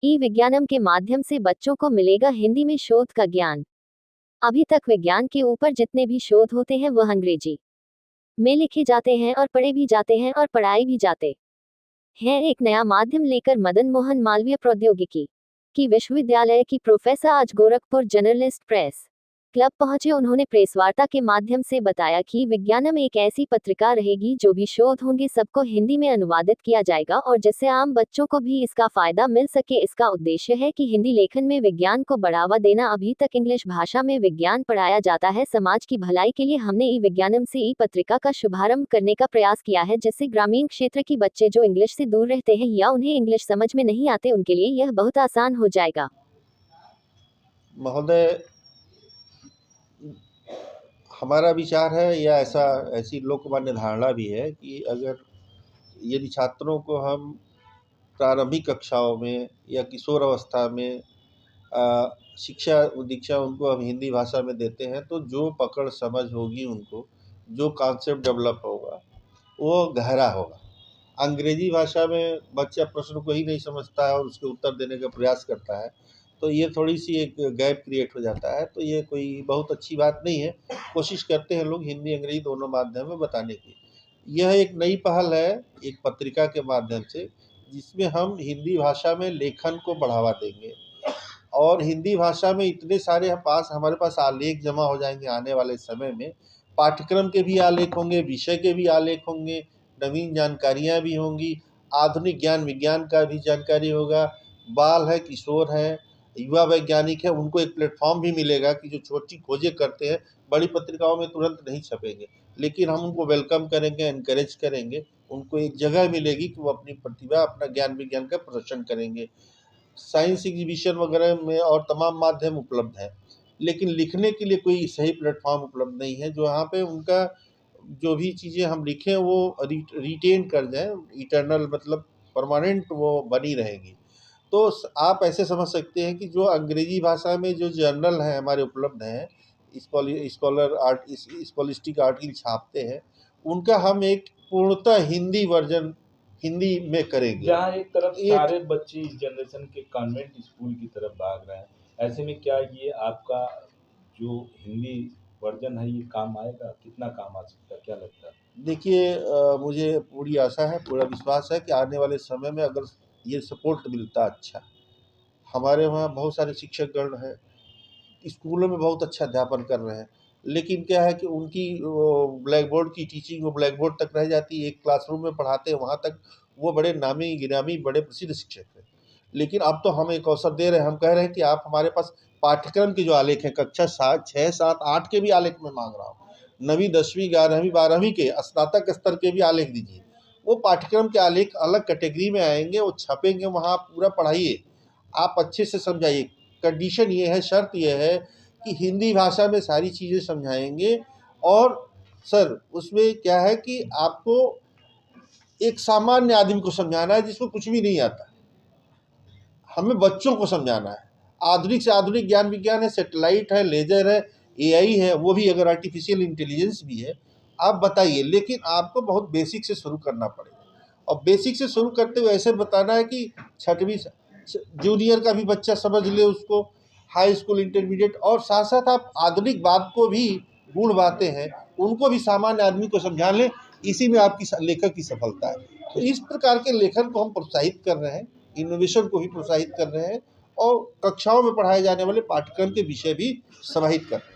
ई-विज्ञानम के माध्यम से बच्चों को मिलेगा हिंदी में शोध का ज्ञान। अभी तक विज्ञान के ऊपर जितने भी शोध होते हैं वह अंग्रेजी में लिखे जाते हैं और पढ़े भी जाते हैं और पढ़ाए भी जाते हैं। एक नया माध्यम लेकर मदन मोहन मालवीय प्रौद्योगिकी की विश्वविद्यालय की प्रोफेसर आज गोरखपुर जर्नलिस्ट प्रेस क्लब पहुंचे। उन्होंने प्रेस वार्ता के माध्यम से बताया कि विज्ञानम एक ऐसी पत्रिका रहेगी जो भी शोध होंगे सबको हिंदी में अनुवादित किया जाएगा और जिससे आम बच्चों को भी इसका फायदा मिल सके। इसका उद्देश्य है कि हिंदी लेखन में विज्ञान को बढ़ावा देना। अभी तक इंग्लिश भाषा में विज्ञान पढ़ाया जाता है। समाज की भलाई के लिए हमने ई विज्ञानम से ई पत्रिका का शुभारंभ करने का प्रयास किया है, जिससे ग्रामीण क्षेत्र के बच्चे जो इंग्लिश से दूर रहते हैं या उन्हें इंग्लिश समझ में नहीं आते उनके लिए यह बहुत आसान हो जाएगा। महोदय, हमारा विचार है या ऐसी लोकमान्य धारणा भी है कि अगर यदि छात्रों को हम प्रारंभिक कक्षाओं में या किशोर अवस्था में शिक्षा दीक्षा उनको हम हिंदी भाषा में देते हैं तो जो पकड़ समझ होगी उनको, जो कॉन्सेप्ट डेवलप होगा वो गहरा होगा। अंग्रेजी भाषा में बच्चा प्रश्न को ही नहीं समझता है और उसके उत्तर देने का प्रयास करता है, तो ये थोड़ी सी एक गैप क्रिएट हो जाता है। तो ये कोई बहुत अच्छी बात नहीं है। कोशिश करते हैं लोग हिंदी अंग्रेजी दोनों माध्यम में बताने की। यह एक नई पहल है एक पत्रिका के माध्यम से, जिसमें हम हिंदी भाषा में लेखन को बढ़ावा देंगे और हिंदी भाषा में इतने सारे हमारे पास आलेख जमा हो जाएंगे आने वाले समय में। पाठ्यक्रम के भी आलेख होंगे, विषय के भी आलेख होंगे, नवीन जानकारियाँ भी होंगी, आधुनिक ज्ञान विज्ञान का भी जानकारी होगा। बाल है, किशोर है, युवा वैज्ञानिक है, उनको एक प्लेटफॉर्म भी मिलेगा कि जो छोटी खोजें करते हैं बड़ी पत्रिकाओं में तुरंत नहीं छपेंगे, लेकिन हम उनको वेलकम करेंगे, एनकरेज करेंगे, उनको एक जगह मिलेगी कि वो अपनी प्रतिभा अपना ज्ञान विज्ञान का प्रदर्शन करेंगे। साइंस एग्जीबिशन वगैरह में और तमाम माध्यम उपलब्ध हैं, लेकिन लिखने के लिए कोई सही प्लेटफॉर्म उपलब्ध नहीं है जो यहाँ पे उनका जो भी चीज़ें हम लिखें वो रिटेन कर जाएं, इटर्नल मतलब परमानेंट वो बनी रहेंगी। तो आप ऐसे समझ सकते हैं कि जो अंग्रेजी भाषा में जो जर्नल हैं हमारे उपलब्ध हैं, स्कॉलिस्टिक आर्टिकल छापते हैं, उनका हम एक पूर्णतः हिंदी वर्जन हिंदी में करेंगे। जहाँ एक तरफ सारे बच्चे इस जनरेशन के कॉन्वेंट स्कूल की तरफ भाग रहे हैं, ऐसे में क्या ये आपका जो हिंदी वर्जन है ये काम आएगा? कितना काम आ सकता है, क्या लगता है? देखिए, मुझे पूरी आशा है, पूरा विश्वास है कि आने वाले समय में अगर ये सपोर्ट मिलता अच्छा, हमारे वहाँ बहुत सारे शिक्षकगण हैं, स्कूलों में बहुत अच्छा अध्यापन कर रहे हैं, लेकिन क्या है कि उनकी ब्लैक बोर्ड की टीचिंग वो ब्लैक बोर्ड तक रह जाती है। एक क्लासरूम में पढ़ाते हैं, वहाँ तक वो बड़े नामी गिरामी बड़े प्रसिद्ध शिक्षक हैं। लेकिन अब तो हम एक अवसर दे रहे हैं, हम कह रहे हैं कि आप हमारे पास पाठ्यक्रम के जो आलेख हैं कक्षा 6, 7, 8 के भी आलेख मैं मांग रहा हूँ, 9वीं 10वीं 11वीं 12वीं के स्नातक स्तर के भी आलेख दीजिए। वो पाठ्यक्रम के आलेख अलग कैटेगरी में आएंगे, वो छपेंगे, वहाँ पूरा पढ़ाइए, आप अच्छे से समझाइए। कंडीशन ये है, शर्त ये है कि हिंदी भाषा में सारी चीज़ें समझाएंगे। और सर उसमें क्या है कि आपको एक सामान्य आदमी को समझाना है जिसको कुछ भी नहीं आता, हमें बच्चों को समझाना है। आधुनिक से आधुनिक ज्ञान विज्ञान है, सैटेलाइट है, लेजर है, एआई है, वो भी अगर आर्टिफिशियल इंटेलिजेंस भी है, आप बताइए। लेकिन आपको बहुत बेसिक से शुरू करना पड़ेगा और बेसिक से शुरू करते हुए ऐसे बताना है कि 6वीं जूनियर का भी बच्चा समझ ले उसको, हाई स्कूल इंटरमीडिएट, और साथ साथ आप आधुनिक बात को भी, गूढ़ बातें हैं उनको भी सामान्य आदमी को समझा लें। इसी में आपकी लेखक की सफलता है। तो इस प्रकार के लेखन को हम प्रोत्साहित कर रहे हैं, इनोवेशन को भी प्रोत्साहित कर रहे हैं और कक्षाओं में पढ़ाए जाने वाले पाठ्यक्रम के विषय भी समाहित कर रहे हैं।